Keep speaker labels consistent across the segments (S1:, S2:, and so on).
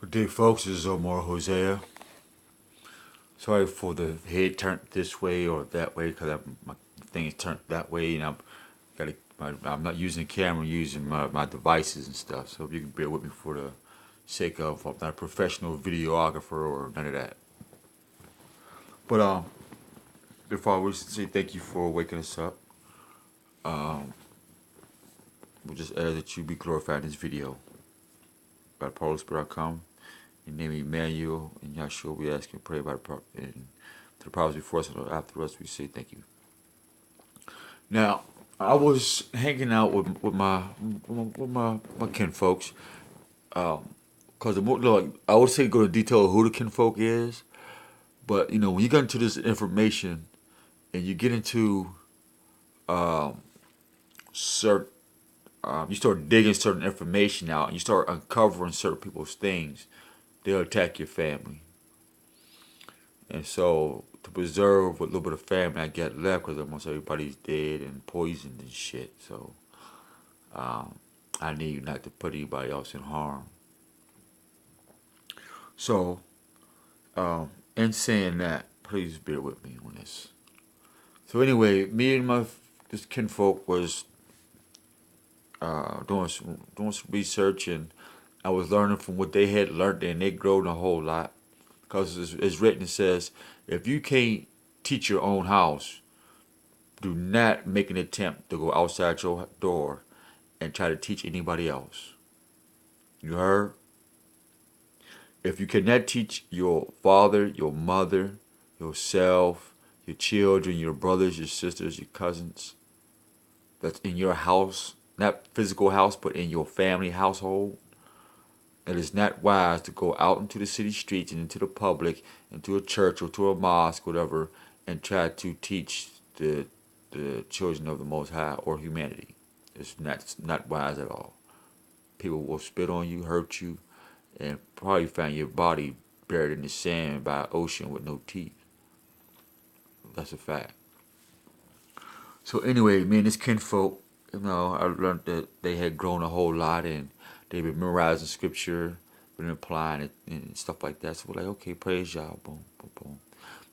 S1: Good day, folks. This is Omar Hosea. Sorry for the head turned this way or that way because my thing is turned that way, and I'm not using the camera, I'm using my devices and stuff. So if you can bear with me for the sake of, I'm not a professional videographer or none of that. But before we say thank you for waking us up, we'll just ask that you be glorified in this video. By the Holy Spirit, I come. In the name of Emmanuel and Yahshua, we ask and pray by and to the powers before us and after us, we say thank you. Now, I was hanging out with my kin folks, because look, I would say go to detail of who the kin folk is, but you know when you get into this information and you get into certain, you start digging certain information out and you start uncovering certain people's things, they'll attack your family. And so, to preserve what little bit of family I got left, because almost everybody's dead and poisoned and shit, so I need not to put anybody else in harm. So, in saying that, please bear with me on this. So anyway, me and this kinfolk was doing some research, and I was learning from what they had learned, and they grown a whole lot. Because it's written, it says, if you can't teach your own house, do not make an attempt to go outside your door and try to teach anybody else. You heard? If you cannot teach your father, your mother, yourself, your children, your brothers, your sisters, your cousins, that's in your house, not physical house, but in your family household, it is not wise to go out into the city streets and into the public, into a church or to a mosque, whatever, and try to teach the children of the Most High or humanity. It's not wise at all. People will spit on you, hurt you, and probably find your body buried in the sand by an ocean with no teeth. That's a fact. So anyway, me and this kinfolk, I learned that they had grown a whole lot and they've been memorizing scripture, been applying it and stuff like that. So we're like, okay, praise Yah, boom, boom, boom.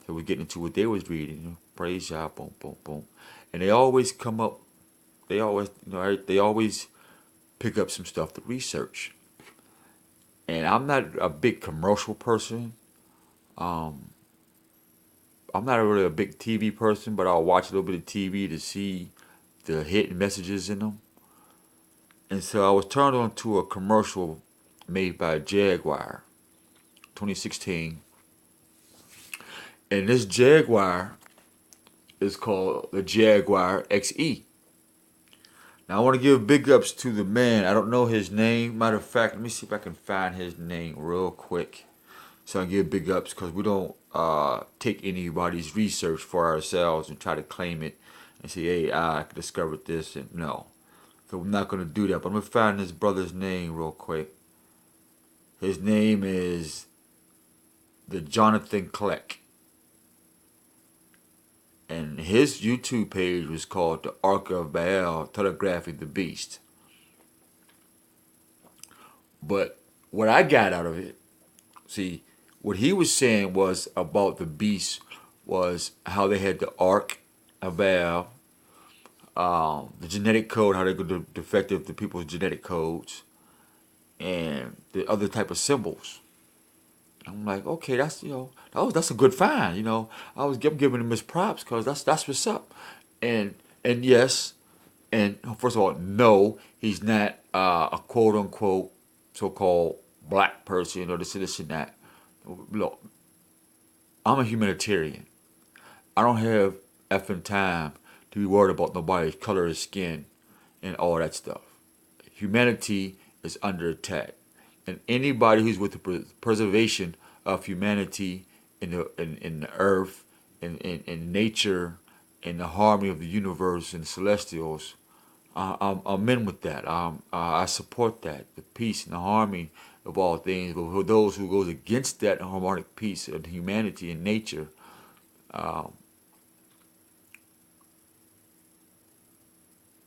S1: So we're getting into what they was reading, praise Yah, boom, boom, boom. And they always come up, they always pick up some stuff to research. And I'm not a big commercial person. I'm not really a big TV person, but I'll watch a little bit of TV to see the hidden messages in them. And so I was turned on to a commercial made by Jaguar, 2016. And this Jaguar is called the Jaguar XE. Now I want to give big ups to the man. I don't know his name. Matter of fact, let me see if I can find his name real quick. So I give big ups because we don't take anybody's research for ourselves and try to claim it and say, hey, I discovered this, and no. So we're not going to do that. But I'm going to find this brother's name real quick. His name is the Jonathan Kleck. And his YouTube page was called The Ark of Baal, Telegraphing the Beast. But what I got out of it, see, what he was saying was about the beast was how they had the Ark of Baal, the genetic code, how they could defective to people's genetic codes, and the other type of symbols. I'm like, okay, that's a good find. I'm giving him his props because that's what's up. And yes, and first of all, no, he's not a quote unquote so-called black person or this and that. Look, I'm a humanitarian. I don't have effing time to be worried about nobody's color of skin and all that stuff. Humanity is under attack, and anybody who's with the preservation of humanity in the earth, in nature, in the harmony of the universe and the celestials, I'm in with that. I support that, the peace and the harmony of all things. But for those who goes against that harmonic peace of humanity and nature,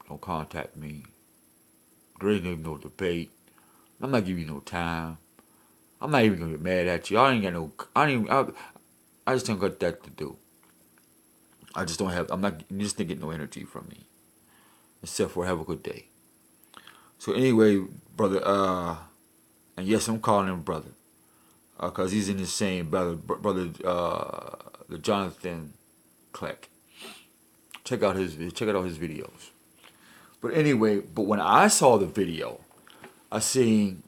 S1: don't contact me. There ain't no debate. I'm not giving you no time. I'm not even gonna get mad at you. I ain't got no. I ain't. I just don't got that to do. I just don't have. I'm not. You just didn't get no energy from me, except for have a good day. So anyway, brother. And yes, I'm calling him brother, cause he's in the same brother. The Jonathan Kleck. Check out his videos. But anyway, but when I saw the video, I seen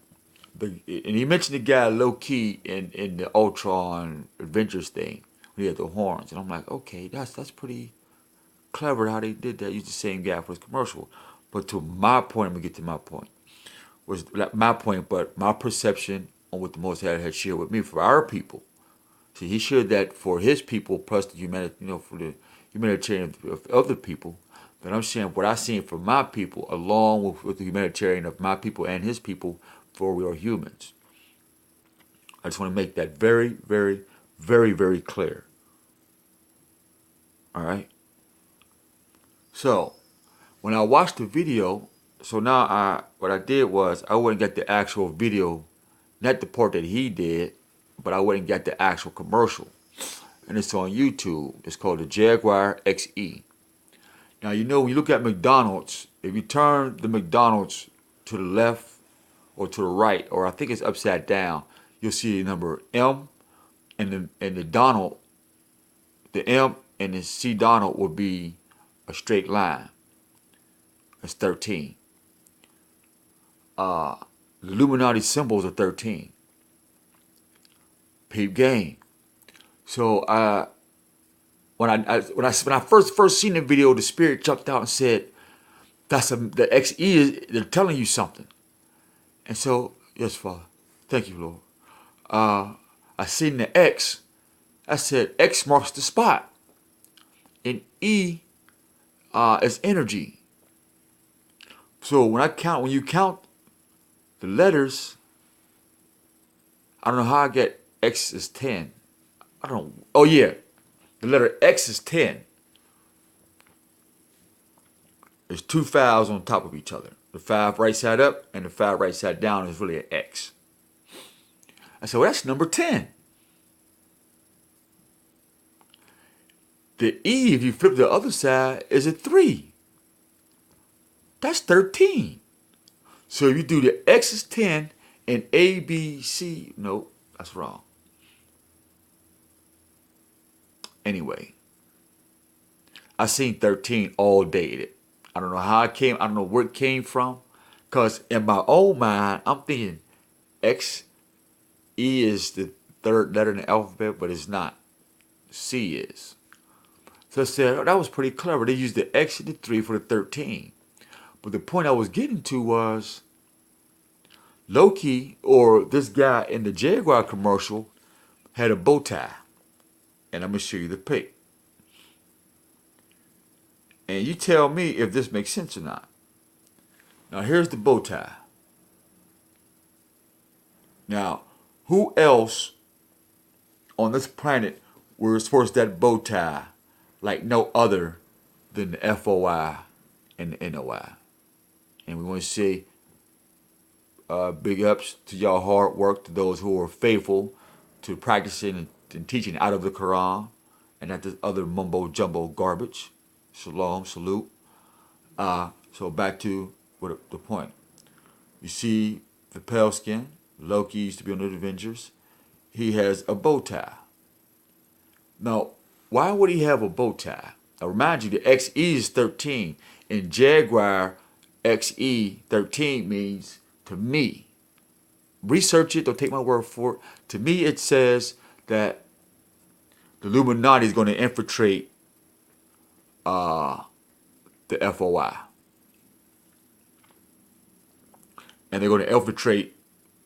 S1: and he mentioned the guy low key in the Ultron Adventures thing when he had the horns, and I'm like, okay, that's pretty clever how they did that. Use the same guy for his commercial. But to my point, I'm gonna get to my point. Was my point, but my perception on what the Most High had shared with me for our people. See, he shared that for his people plus the for the humanitarian of other people. But I'm saying what I seen for my people, along with the humanitarian of my people and his people, for we are humans. I just want to make that very, very, very, very clear. All right. So when I watched the video, so now what I did was I went and got the actual video, not the part that he did, but I went and got the actual commercial, and it's on YouTube. It's called the Jaguar XE. Now you know when you look at McDonald's, if you turn the McDonald's to the left or to the right, or I think it's upside down, you'll see the number M, and the Donald, the M and the C Donald will be a straight line. That's 13. The Illuminati symbols are 13. Peep game. So when I first seen the video, the spirit jumped out and said, the XE is, they're telling you something. And so, yes, Father. Thank you, Lord. I seen the X. I said, X marks the spot. And E is energy. So when you count the letters, I don't know how I get X is 10. I don't know. Oh, yeah. The letter X is 10. There's two fives on top of each other. The 5 right side up and the 5 right side down is really an X. I said, well, that's number 10. The E, if you flip the other side, is a 3. That's 13. So if you do the X is 10 and A, B, C, no, that's wrong. Anyway, I seen 13 all day. I don't know how it came. I don't know where it came from. Because in my own mind, I'm thinking X, E is the third letter in the alphabet, but it's not. C is. So I said, oh, that was pretty clever. They used the X and the 3 for the 13. But the point I was getting to was Loki, or this guy in the Jaguar commercial, had a bow tie. And I'm going to show you the pic. And you tell me if this makes sense or not. Now here's the bow tie. Now, who else on this planet wears sports that bow tie like no other than the FOI and the NOI? And we want to say big ups to y'all hard work, to those who are faithful to practicing and teaching out of the Quran and not this other mumbo jumbo garbage. Shalom, salute. So back to the point. You see the pale skin. Loki used to be on the Avengers. He has a bow tie. Now, why would he have a bow tie? I remind you, the XE is 13. And Jaguar XE 13 means, to me, research it, don't take my word for it. To me, it says that the Illuminati is going to infiltrate the FOI. And they're going to infiltrate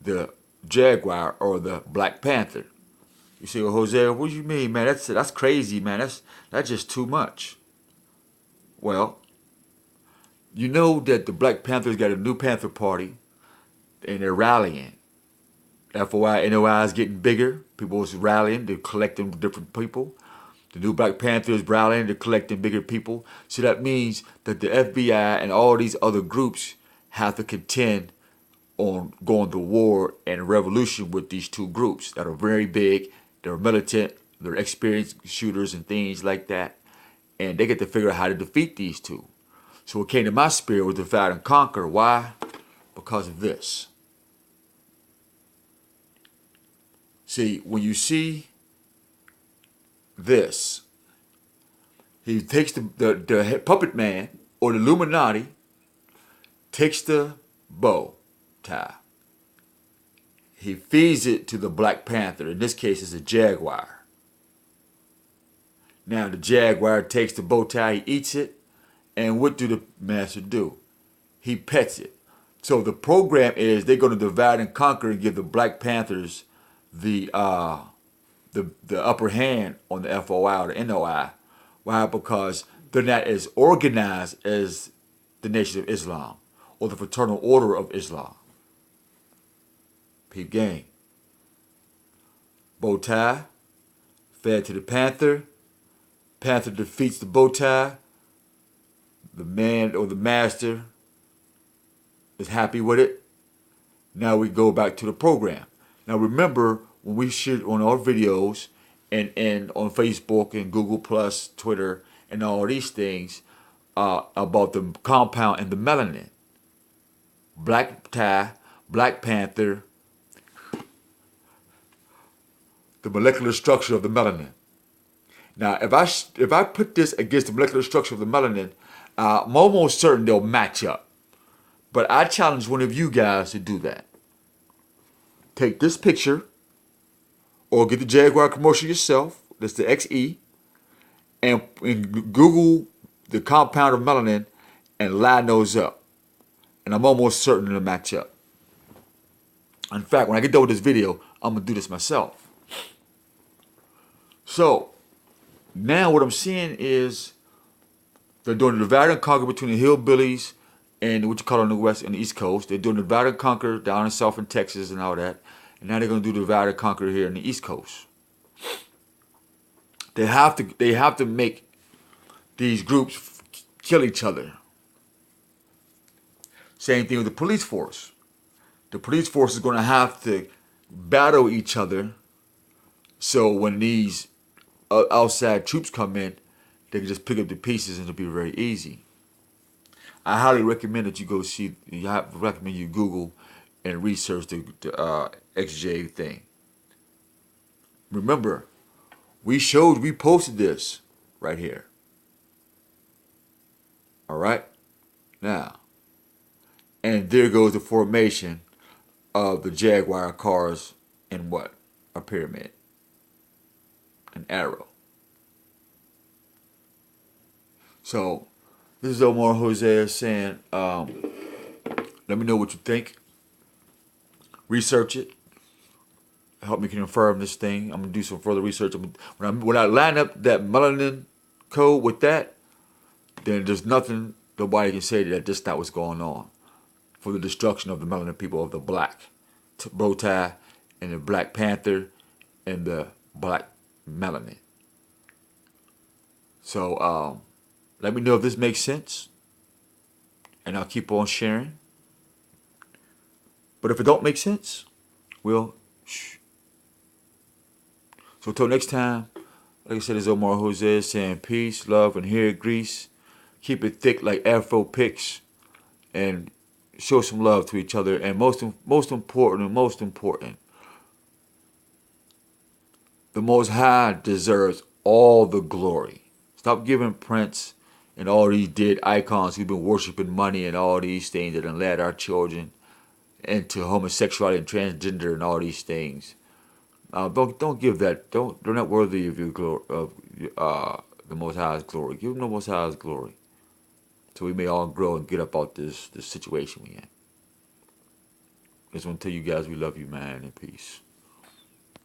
S1: the Jaguar or the Black Panther. You say, well, Jose, what do you mean, man? That's crazy, man. That's just too much. Well, you know that the Black Panthers got a new Panther Party, and they're rallying. FOI, NOI is getting bigger. People is rallying. They're collecting different people. The new Black Panthers rallying. They're collecting bigger people. So that means that the FBI and all these other groups have to contend on going to war and revolution with these two groups that are very big. They're militant. They're experienced shooters and things like that. And they get to figure out how to defeat these two. So what came to my spirit was divide and conquer. Why? Because of this. See, when you see this, he takes the puppet man or the Illuminati, takes the bow tie. He feeds it to the Black Panther. In this case, it's a jaguar. Now the jaguar takes the bow tie, he eats it, and what do the master do? He pets it. So the program is they're going to divide and conquer and give the Black Panthers the upper hand on the FOI or the NOI. Why? Because they're not as organized as the Nation of Islam or the Fraternal Order of Islam. Peep game. Bow tie, fed to the Panther. Panther defeats the bow tie. The man or the master is happy with it. Now we go back to the program. Now remember when we shoot on our videos and on Facebook and Google Plus, Twitter, and all these things about the compound and the melanin. Black tie, Black Panther, the molecular structure of the melanin. Now, if I put this against the molecular structure of the melanin, I'm almost certain they'll match up. But I challenge one of you guys to do that. Take this picture, or get the Jaguar commercial yourself. That's the XE, and Google the compound of melanin and line those up. And I'm almost certain it'll match up. In fact, when I get done with this video, I'm gonna do this myself. So now what I'm seeing is they're doing the divide and conquer between the hillbillies and what you call on the West and the East Coast. They're doing the divide and conquer down in South in Texas and all that. And now they're going to do the divide and conquer here in the East Coast. They have to make these groups kill each other. Same thing with the police force. The police force is going to have to battle each other. So when these outside troops come in, they can just pick up the pieces and it'll be very easy. I highly recommend that you go see. I recommend you Google and research the XJ thing. Remember, we posted this right here. All right, now, and there goes the formation of the Jaguar cars in what? A pyramid, an arrow. So this is Omar Jose saying, let me know what you think. Research it. Help me confirm this thing. I'm going to do some further research. When I line up that melanin code with that, then there's nothing nobody can say that that's not what's going on for the destruction of the melanin people of the black bow tie and the Black Panther and the black melanin. So, let me know if this makes sense, and I'll keep on sharing. But if it don't make sense, well, shh. So until next time, like I said, it's Omar Jose saying peace, love, and hair grease. Keep it thick like Afro picks, and show some love to each other. And most important, the Most High deserves all the glory. Stop giving Prince and all these dead icons who've been worshiping money and all these things that have led our children into homosexuality and transgender and all these things. Don't give that. They're not worthy of your glory, of the Most High's glory. Give them the Most High's glory, so we may all grow and get up out this situation we in. Just want to tell you guys we love you, man, and peace.